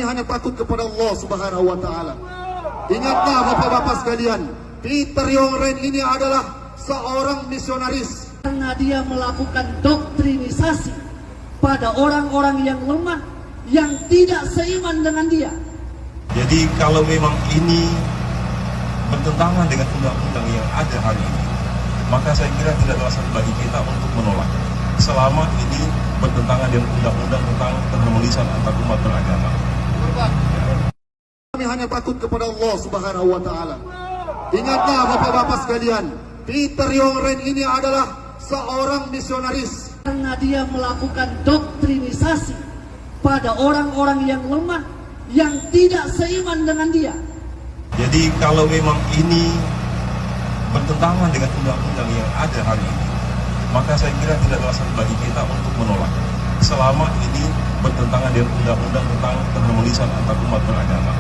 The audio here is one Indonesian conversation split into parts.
Kami hanya takut kepada Allah Subhanahu wa Ta'ala. Ingatlah bapak-bapak sekalian, Peter Yongren ini adalah seorang misionaris. Karena dia melakukan doktrinisasi pada orang-orang yang lemah, yang tidak seiman dengan dia. Jadi kalau memang ini bertentangan dengan undang-undang yang ada hari ini, maka saya kira tidak ada alasan bagi kita untuk menolak. Selama ini bertentangan dengan undang-undang tentang keharmonisan antar umat beragama. Kami hanya takut kepada Allah Subhanahu wa Ta'ala. Ingatlah bapak-bapak sekalian, Peter Yongren ini adalah seorang misionaris. Karena dia melakukan doktrinisasi pada orang-orang yang lemah, yang tidak seiman dengan dia. Jadi kalau memang ini bertentangan dengan undang-undang yang ada hari ini, maka saya kira tidak ada alasan bagi kita untuk menolak. Selama ini bertentangan dengan undang-undang tentang keharmonisan antar umat beragama.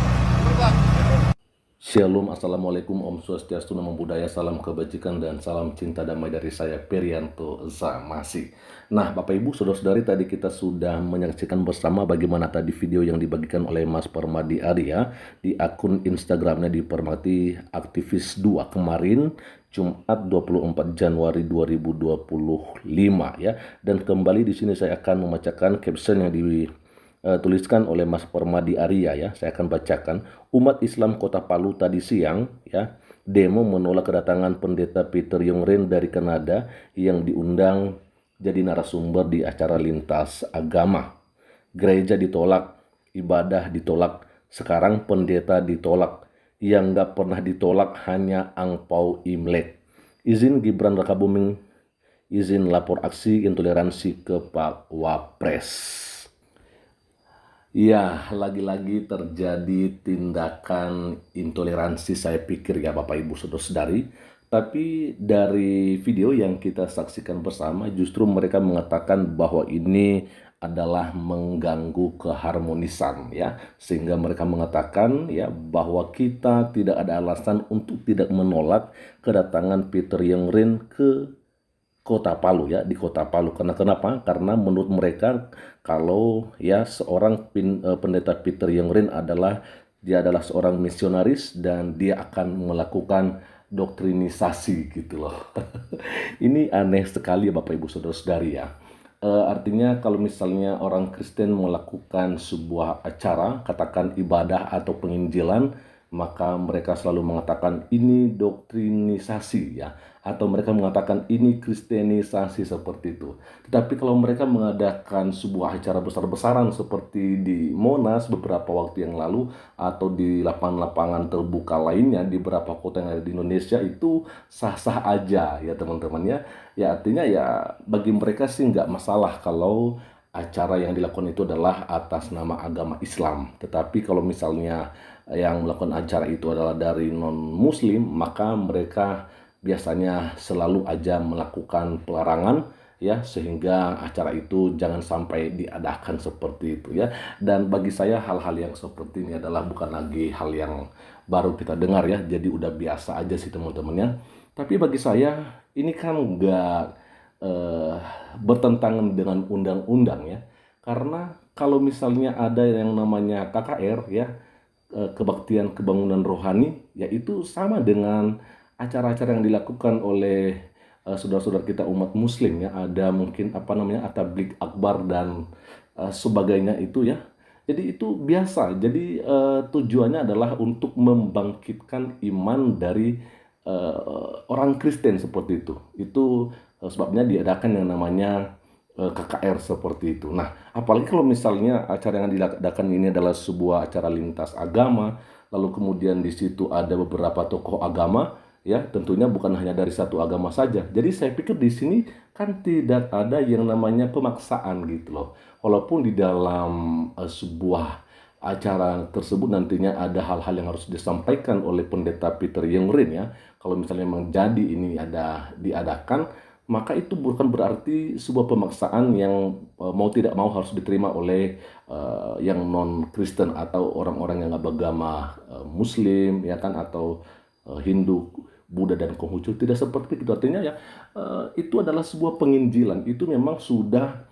Shalom, Assalamualaikum, Om Swastiastu, Namo Buddhaya, salam kebajikan dan salam cinta damai dari saya, Perianto Zamasi. Nah, Bapak Ibu, Saudara-saudari, tadi kita sudah menyaksikan bersama bagaimana tadi video yang dibagikan oleh Mas Permadi Arya di akun Instagramnya di Permati Aktivis 2 kemarin, Jumat 24 Januari 2025 ya. Dan kembali di sini saya akan membacakan caption yang tuliskan oleh Mas Permadi Arya ya. Saya akan bacakan. Umat Islam Kota Palu tadi siang ya demo menolak kedatangan pendeta Peter Yongren dari Kanada yang diundang jadi narasumber di acara lintas agama. Gereja ditolak, ibadah ditolak, sekarang pendeta ditolak. Yang nggak pernah ditolak hanya angpau Imlek. Izin Gibran Rakabuming, izin lapor aksi intoleransi ke Pak Wapres. Ya, lagi-lagi terjadi tindakan intoleransi saya pikir ya Bapak Ibu Saudara-saudari. Tapi dari video yang kita saksikan bersama justru mereka mengatakan bahwa ini adalah mengganggu keharmonisan ya. Sehingga mereka mengatakan ya bahwa kita tidak ada alasan untuk tidak menolak kedatangan Peter Yongren ke Kota Palu ya, di Kota Palu. Karena kenapa? Karena menurut mereka kalau ya seorang pendeta Peter Yongren dia adalah seorang misionaris dan dia akan melakukan doktrinisasi gitu loh. Ini aneh sekali ya Bapak Ibu Saudara-saudari ya. Artinya kalau misalnya orang Kristen melakukan sebuah acara, katakan ibadah atau penginjilan, maka mereka selalu mengatakan ini doktrinisasi ya, atau mereka mengatakan ini kristenisasi seperti itu. Tetapi kalau mereka mengadakan sebuah acara besar-besaran seperti di Monas beberapa waktu yang lalu atau di lapangan-lapangan terbuka lainnya di beberapa kota yang ada di Indonesia, itu sah-sah aja ya teman-teman ya. Ya artinya ya bagi mereka sih nggak masalah kalau acara yang dilakukan itu adalah atas nama agama Islam. Tetapi kalau misalnya yang melakukan acara itu adalah dari non-muslim, maka mereka biasanya selalu aja melakukan pelarangan ya, sehingga acara itu jangan sampai diadakan seperti itu ya. Dan bagi saya hal-hal yang seperti ini adalah bukan lagi hal yang baru kita dengar ya, jadi udah biasa aja sih teman-teman ya. Tapi bagi saya ini kan nggak bertentangan dengan undang-undang ya, karena kalau misalnya ada yang namanya KKR ya, kebaktian kebangunan rohani, yaitu sama dengan acara-acara yang dilakukan oleh saudara-saudara kita umat muslim ya. Ada mungkin At-Tabligh Akbar dan sebagainya itu ya. Jadi itu biasa. Jadi tujuannya adalah untuk membangkitkan iman dari orang Kristen seperti itu. Itu sebabnya diadakan yang namanya KKR seperti itu. Nah, apalagi kalau misalnya acara yang diadakan ini adalah sebuah acara lintas agama, lalu kemudian di situ ada beberapa tokoh agama, ya tentunya bukan hanya dari satu agama saja. Jadi saya pikir di sini kan tidak ada yang namanya pemaksaan gitu loh. Walaupun di dalam sebuah acara tersebut nantinya ada hal-hal yang harus disampaikan oleh pendeta Peter Yongren ya. Kalau misalnya memang jadi ini diadakan, maka itu bukan berarti sebuah pemaksaan yang mau tidak mau harus diterima oleh yang non-Kristen atau orang-orang yang nggak beragama Muslim ya kan, atau Hindu, Buddha dan Konghucu. Tidak seperti itu. Artinya ya itu adalah sebuah penginjilan. Itu memang sudah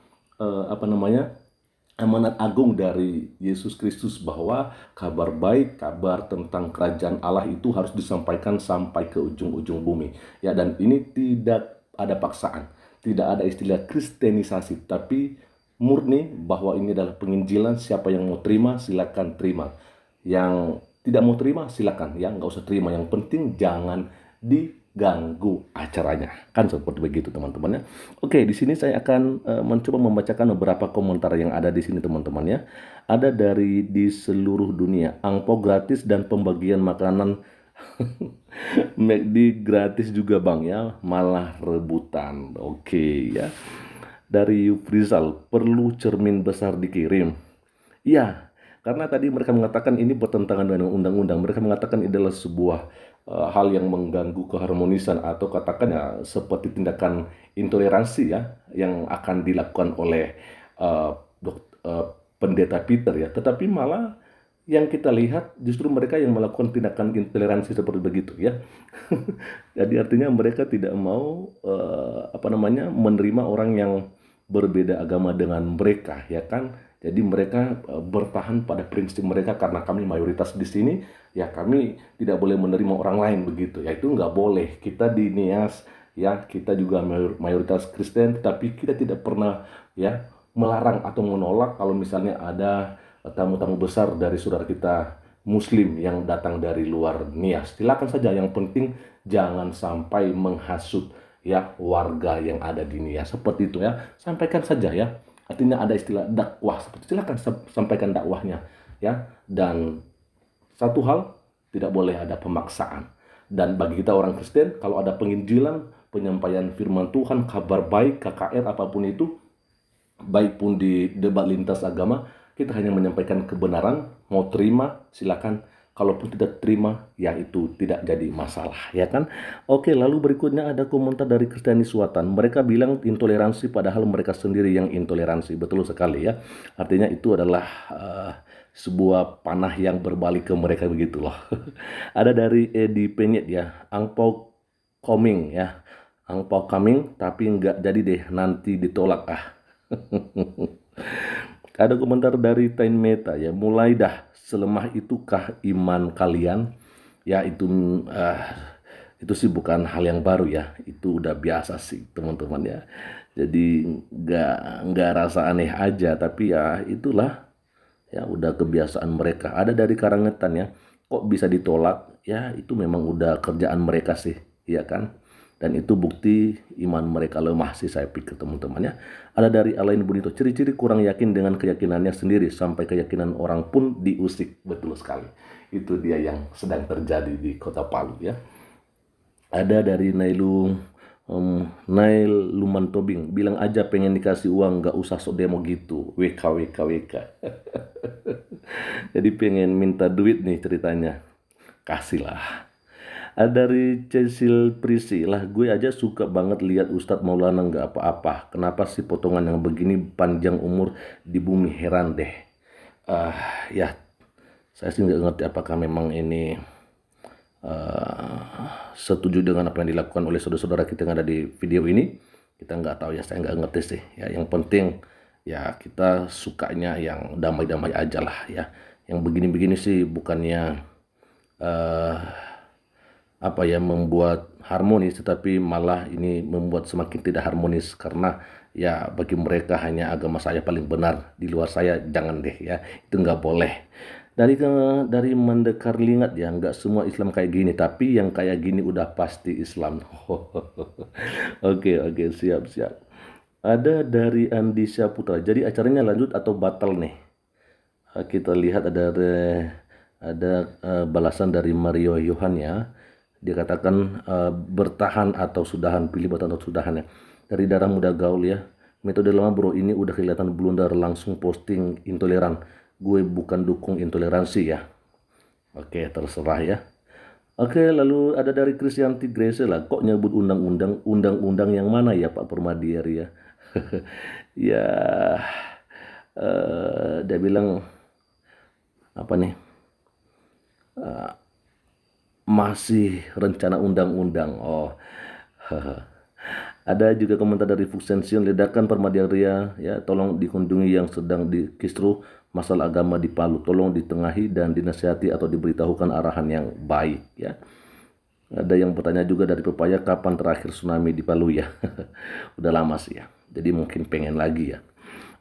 amanat agung dari Yesus Kristus bahwa kabar baik, kabar tentang kerajaan Allah itu harus disampaikan sampai ke ujung-ujung bumi. Ya, dan ini tidak ada paksaan, tidak ada istilah kristenisasi, tapi murni bahwa ini adalah penginjilan. Siapa yang mau terima silakan terima, yang tidak mau terima silakan ya nggak usah terima, yang penting jangan diganggu acaranya, kan seperti begitu teman-teman ya. Oke, di sini saya akan mencoba membacakan beberapa komentar yang ada di sini teman-teman ya. Ada dari di seluruh dunia, angpau gratis dan pembagian makanan McD gratis juga bang ya, malah rebutan. Oke ya. Dari Yufrizal, perlu cermin besar dikirim. Iya, karena tadi mereka mengatakan ini bertentangan dengan undang-undang. Mereka mengatakan ini adalah sebuah hal yang mengganggu keharmonisan, atau katakan ya seperti tindakan intoleransi ya yang akan dilakukan oleh pendeta Peter ya. Tetapi malah yang kita lihat justru mereka yang melakukan tindakan intoleransi seperti begitu ya. Jadi artinya mereka tidak mau menerima orang yang berbeda agama dengan mereka ya kan. Jadi mereka bertahan pada prinsip mereka, karena kami mayoritas di sini, ya kami tidak boleh menerima orang lain begitu. Ya itu nggak boleh. Kita di Nias ya, kita juga mayoritas Kristen, tetapi kita tidak pernah ya melarang atau menolak kalau misalnya ada tamu-tamu besar dari saudara kita Muslim yang datang dari luar Nias. Silakan saja, yang penting jangan sampai menghasut ya warga yang ada di Nias, seperti itu ya. Sampaikan saja ya. Artinya ada istilah dakwah, seperti silakan sampaikan dakwahnya ya. Dan satu hal, tidak boleh ada pemaksaan. Dan bagi kita orang Kristen, kalau ada penginjilan, penyampaian firman Tuhan, kabar baik, KKR apapun itu, baik pun di debat lintas agama, kita hanya menyampaikan kebenaran. Mau terima silakan, kalaupun tidak terima ya itu tidak jadi masalah ya kan. Oke, lalu berikutnya ada komentar dari Kristianis Suatan. Mereka bilang intoleransi padahal mereka sendiri yang intoleransi. Betul sekali ya, artinya itu adalah sebuah panah yang berbalik ke mereka begitu loh. Ada dari Edi Penyet ya, angpau coming ya, angpau coming tapi nggak jadi deh, nanti ditolak ah. Ada komentar dari Tain Meta ya, mulai dah, selemah itukah iman kalian? Ya itu sih bukan hal yang baru ya, itu udah biasa sih teman-teman ya. Jadi nggak rasa aneh aja, tapi ya itulah ya udah kebiasaan mereka. Ada dari Karangetan ya, kok bisa ditolak? Ya itu memang udah kerjaan mereka sih, ya kan? Dan itu bukti iman mereka lemah sih saya pikir teman-teman ya. Ada dari Alain Bunito, ciri-ciri kurang yakin dengan keyakinannya sendiri sampai keyakinan orang pun diusik. Betul sekali. Itu dia yang sedang terjadi di Kota Palu ya. Ada dari Nail Luman Tobing, bilang aja pengen dikasih uang, nggak usah sok demo gitu. WK. Jadi pengen minta duit nih ceritanya. Kasihlah. Ada dari Cecil Prisi, lah gue aja suka banget lihat Ustadz Maulana nggak apa-apa. Kenapa sih potongan yang begini panjang umur di bumi, heran deh. Ya saya sih nggak ngerti apakah memang ini setuju dengan apa yang dilakukan oleh saudara-saudara kita yang ada di video ini. Kita nggak tahu ya, saya nggak ngerti sih ya. Yang penting ya kita sukanya yang damai-damai aja lah ya. Yang begini-begini sih bukannya membuat harmonis, tetapi malah ini membuat semakin tidak harmonis, karena ya bagi mereka hanya agama saya paling benar, di luar saya jangan deh ya, itu nggak boleh. Dari Mendekar Lingat ya, nggak semua Islam kayak gini, tapi yang kayak gini udah pasti Islam. Oke, siap. Ada dari Andi Syaputra, jadi acaranya lanjut atau batal nih? Kita lihat ada balasan dari Mario Yohan ya. Dia katakan bertahan atau sudahan, pilih bertahan atau sudahan ya. Dari Darah Muda Gaul ya, metode lama bro, ini udah kelihatan blunder, langsung posting intoleran. Gue bukan dukung intoleransi ya. Oke, terserah ya. Oke, lalu ada dari Krisyanti Grace lah, kok nyebut undang-undang yang mana ya Pak Permadiari ya. Ya dia bilang apa nih, masih rencana undang-undang. Ada juga komentar dari Fuxension, ledakan Permadiaria ya, tolong dikunjungi yang sedang di kisruh masalah agama di Palu, tolong ditengahi dan dinasihati atau diberitahukan arahan yang baik ya. Ada yang bertanya juga dari Pepaya, kapan terakhir tsunami di Palu ya? Udah lama sih ya, jadi mungkin pengen lagi ya.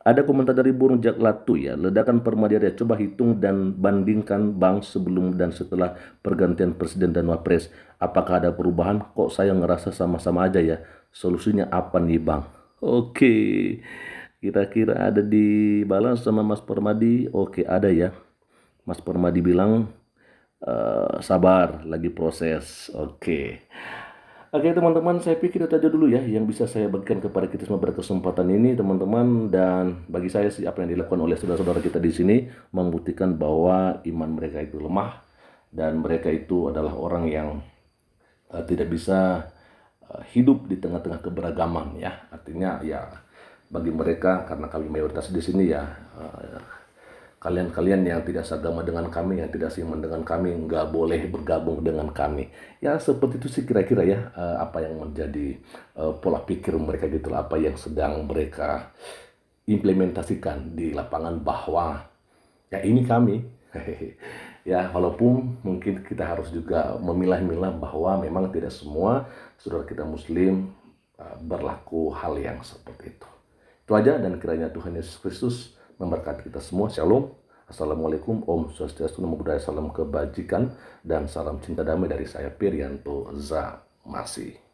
Ada komentar dari Burung Jaklatu ya, ledakan Permadiaria, coba hitung dan bandingkan Bang sebelum dan setelah pergantian presiden dan wapres. Apakah ada perubahan? Kok saya ngerasa sama-sama aja ya? Solusinya apa nih Bang? Oke, kira-kira ada dibalas sama Mas Permadi? Oke, ada ya. Mas Permadi bilang sabar, lagi proses. Oke. Oke teman-teman, saya pikir itu aja dulu ya yang bisa saya bagikan kepada kita semua pada kesempatan ini teman-teman. Dan bagi saya sih apa yang dilakukan oleh saudara-saudara kita di sini membuktikan bahwa iman mereka itu lemah dan mereka itu adalah orang yang tidak bisa hidup di tengah-tengah keberagaman ya. Artinya ya bagi mereka, karena kami mayoritas di sini ya, kalian-kalian yang tidak seagama dengan kami, yang tidak seiman dengan kami, nggak boleh bergabung dengan kami. Ya seperti itu sih kira-kira ya, apa yang menjadi pola pikir mereka gitu, apa yang sedang mereka implementasikan di lapangan, bahwa ya ini kami. Ya walaupun mungkin kita harus juga memilah-milah bahwa memang tidak semua saudara kita muslim berlaku hal yang seperti itu. Itu aja, dan kiranya Tuhan Yesus Kristus memberkati kita semua. Shalom. Assalamualaikum. Om Swastiastu. Namo Buddhaya. Salam kebajikan dan salam cinta damai dari saya, Pirianto Zamasi.